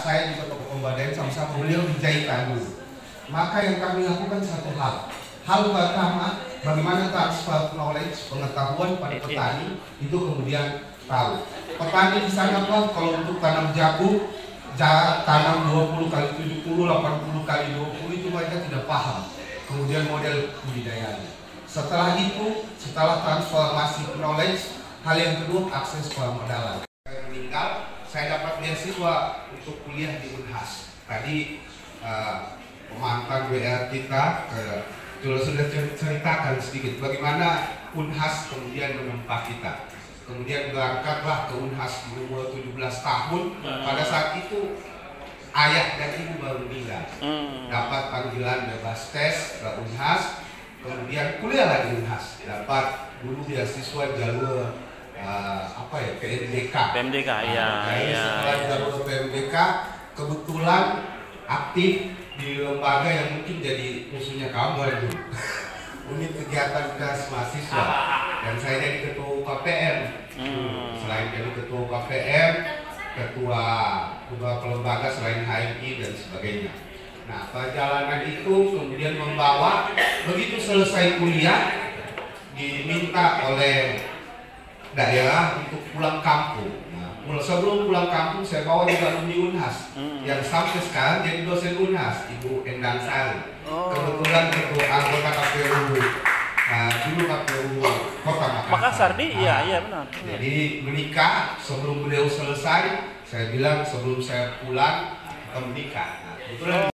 saya juga tokoh Pembadaian sama-sama beliau di Jahitan dulu. Maka yang kami lakukan satu hal. Hal pertama, bagaimana transfer knowledge, pengetahuan pada petani itu kemudian tahu. Petani di sana Pak, kalau untuk tanam jagung, tanam 20 kali 70, 80 kali 20 itu mereka tidak paham. Kemudian model budidayanya. Setelah itu, setelah transformasi knowledge, hal yang kedua akses permodalan. Saya meninggal, saya dapat beasiswa untuk kuliah di Unhas. Tadi pemantan WR kita sudah ceritakan sedikit bagaimana Unhas kemudian menempa kita. Kemudian berangkatlah ke Unhas di umur 17 tahun. Pada saat itu ayah dan ibu baru meninggal. Dapat panggilan bebas tes ke Unhas, kemudian kuliahlah di Unhas. Dapat dulu beasiswa jalur PMDK. PMDK, iya. Setelah jalur PMDK, kebetulan aktif di lembaga yang mungkin jadi musuhnya kamu itu. Unit kegiatan gas mahasiswa, dan saya jadi ketua UKPM. Selain jadi ketua UKPM, ketua beberapa lembaga selain HMI dan sebagainya. Nah, perjalanan itu kemudian membawa begitu selesai kuliah diminta oleh daerah untuk pulang kampung. Nah, sebelum pulang kampung saya bawa juga alumni Unhas yang sampai sekarang jadi dosen Unhas, Ibu Endang Sari. Kebetulan ketua anggota KPU. Nah, dulu KPU Kota Makassar. Iya benar. Jadi menikah sebelum beliau selesai, saya bilang sebelum saya pulang kita menikah. Nah, kebetulan